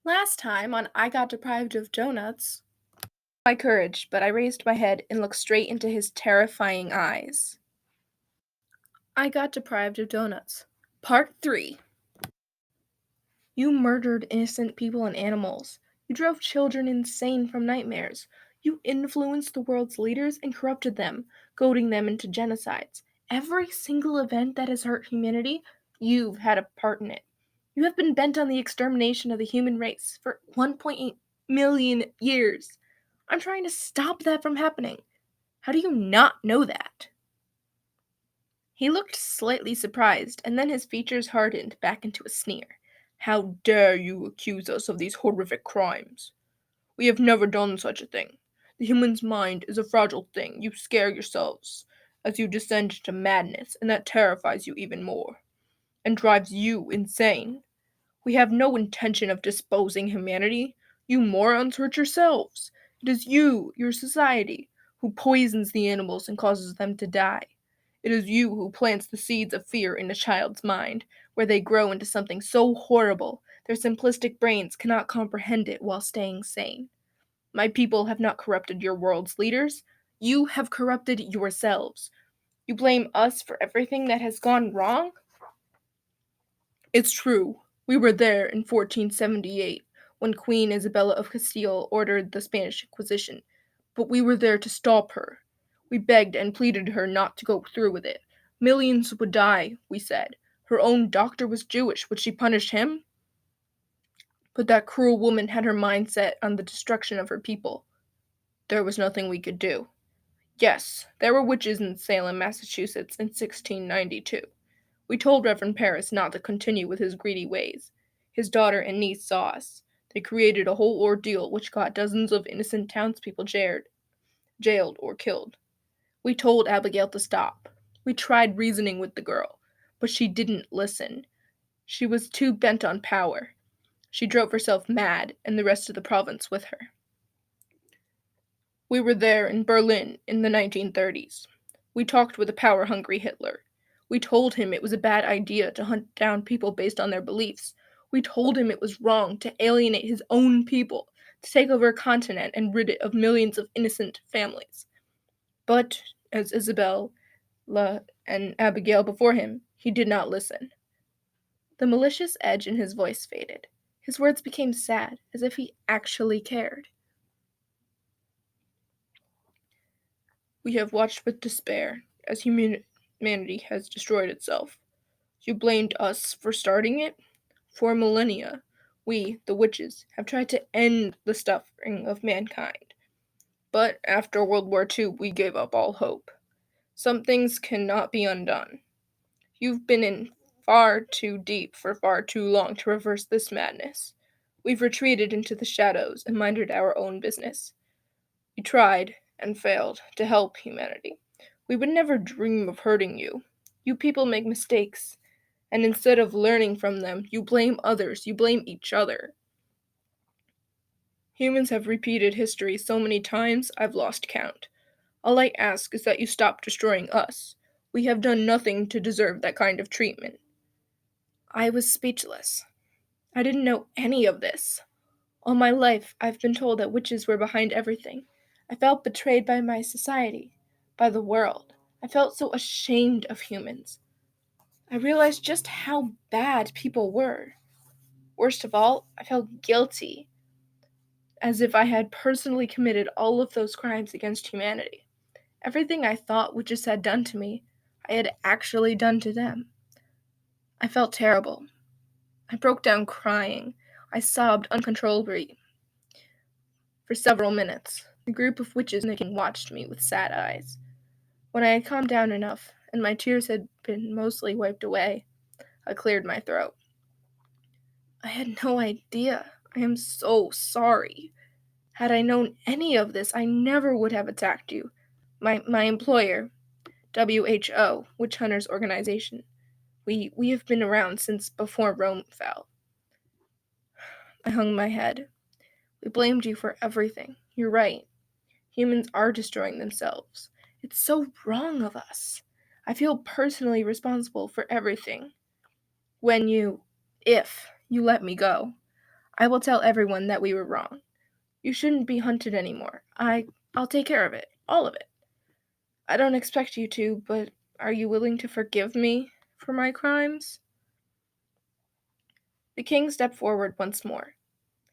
Last time on I Got Deprived of Donuts, my courage, but I raised my head and looked straight into his terrifying eyes. I Got Deprived of Donuts. Part 3. You murdered innocent people and animals. You drove children insane from nightmares. You influenced the world's leaders and corrupted them, goading them into genocides. Every single event that has hurt humanity, you've had a part in it. You have been bent on the extermination of the human race for 1.8 million years. I'm trying to stop that from happening. How do you not know that? He looked slightly surprised, and then his features hardened back into a sneer. How dare you accuse us of these horrific crimes? We have never done such a thing. The human's mind is a fragile thing. You scare yourselves as you descend to madness, and that terrifies you even more, and drives you insane. We have no intention of disposing humanity. You morons hurt yourselves. It is you, your society, who poisons the animals and causes them to die. It is you who plants the seeds of fear in a child's mind, where they grow into something so horrible their simplistic brains cannot comprehend it while staying sane. My people have not corrupted your world's leaders. You have corrupted yourselves. You blame us for everything that has gone wrong? It's true. We were there in 1478 when Queen Isabella of Castile ordered the Spanish Inquisition, but we were there to stop her. We begged and pleaded her not to go through with it. Millions would die, we said. Her own doctor was Jewish. Would she punish him? But that cruel woman had her mind set on the destruction of her people. There was nothing we could do. Yes, there were witches in Salem, Massachusetts in 1692. We told Reverend Paris not to continue with his greedy ways. His daughter and niece saw us. They created a whole ordeal which got dozens of innocent townspeople jailed or killed. We told Abigail to stop. We tried reasoning with the girl, but she didn't listen. She was too bent on power. She drove herself mad and the rest of the province with her. We were there in Berlin in the 1930s. We talked with a power-hungry Hitler. We told him it was a bad idea to hunt down people based on their beliefs. We told him it was wrong to alienate his own people, to take over a continent and rid it of millions of innocent families. But, as Isabella and Abigail before him, he did not listen. The malicious edge in his voice faded. His words became sad, as if he actually cared. We have watched with despair as humanity has destroyed itself. You blamed us for starting it? For millennia, we, the witches, have tried to end the suffering of mankind. But after World War II, we gave up all hope. Some things cannot be undone. You've been in far too deep for far too long to reverse this madness. We've retreated into the shadows and minded our own business. We tried, and failed, to help humanity. We would never dream of hurting you. You people make mistakes, and instead of learning from them, you blame others, you blame each other. Humans have repeated history so many times, I've lost count. All I ask is that you stop destroying us. We have done nothing to deserve that kind of treatment. I was speechless. I didn't know any of this. All my life, I've been told that witches were behind everything. I felt betrayed by my society, by the world. I felt so ashamed of humans. I realized just how bad people were. Worst of all, I felt guilty, as if I had personally committed all of those crimes against humanity. Everything I thought witches had done to me, I had actually done to them. I felt terrible. I broke down crying. I sobbed uncontrollably for several minutes. The group of witches watched me with sad eyes. When I had calmed down enough, and my tears had been mostly wiped away, I cleared my throat. I had no idea. I am so sorry. Had I known any of this, I never would have attacked you. My employer, WHO, Witch Hunters Organization. We have been around since before Rome fell. I hung my head. We blamed you for everything. You're right. Humans are destroying themselves. It's so wrong of us. I feel personally responsible for everything. If you let me go, I will tell everyone that we were wrong. You shouldn't be hunted anymore. I'll take care of it. All of it. I don't expect you to, but are you willing to forgive me for my crimes?" The king stepped forward once more.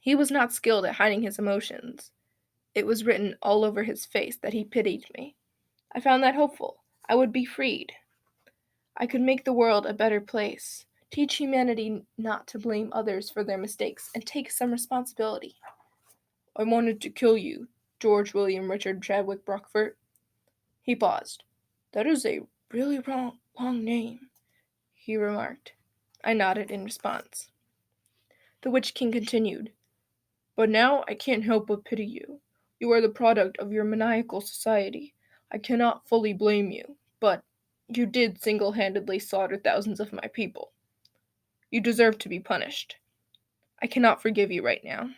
He was not skilled at hiding his emotions. It was written all over his face that he pitied me. I found that hopeful. I would be freed. I could make the world a better place, teach humanity not to blame others for their mistakes, and take some responsibility. "I wanted to kill you, George William Richard Chadwick Brockford." He paused. "That is a really long name," he remarked. I nodded in response. The Witch King continued, "But now I can't help but pity you. You are the product of your maniacal society. I cannot fully blame you, but you did single-handedly slaughter thousands of my people. You deserve to be punished. I cannot forgive you right now,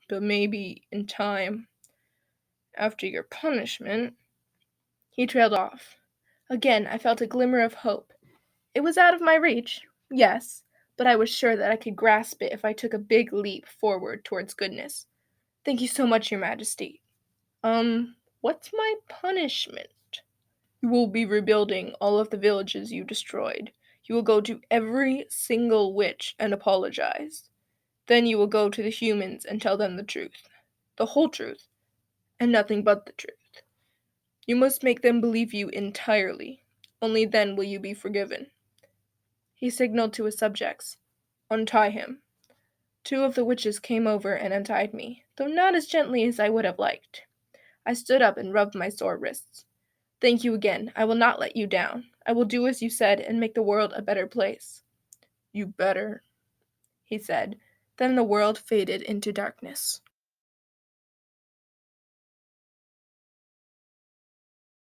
but maybe in time, after your punishment—" He trailed off. Again I felt a glimmer of hope. It was out of my reach, yes, but I was sure that I could grasp it if I took a big leap forward towards goodness. "Thank you so much, Your Majesty." What's my punishment?" "You will be rebuilding all of the villages you destroyed. You will go to every single witch and apologize. Then you will go to the humans and tell them the truth. The whole truth, and nothing but the truth. You must make them believe you entirely. Only then will you be forgiven." He signaled to his subjects. "Untie him." Two of the witches came over and untied me, though not as gently as I would have liked. I stood up and rubbed my sore wrists. "Thank you again. I will not let you down. I will do as you said and make the world a better place." "You better," he said. Then the world faded into darkness.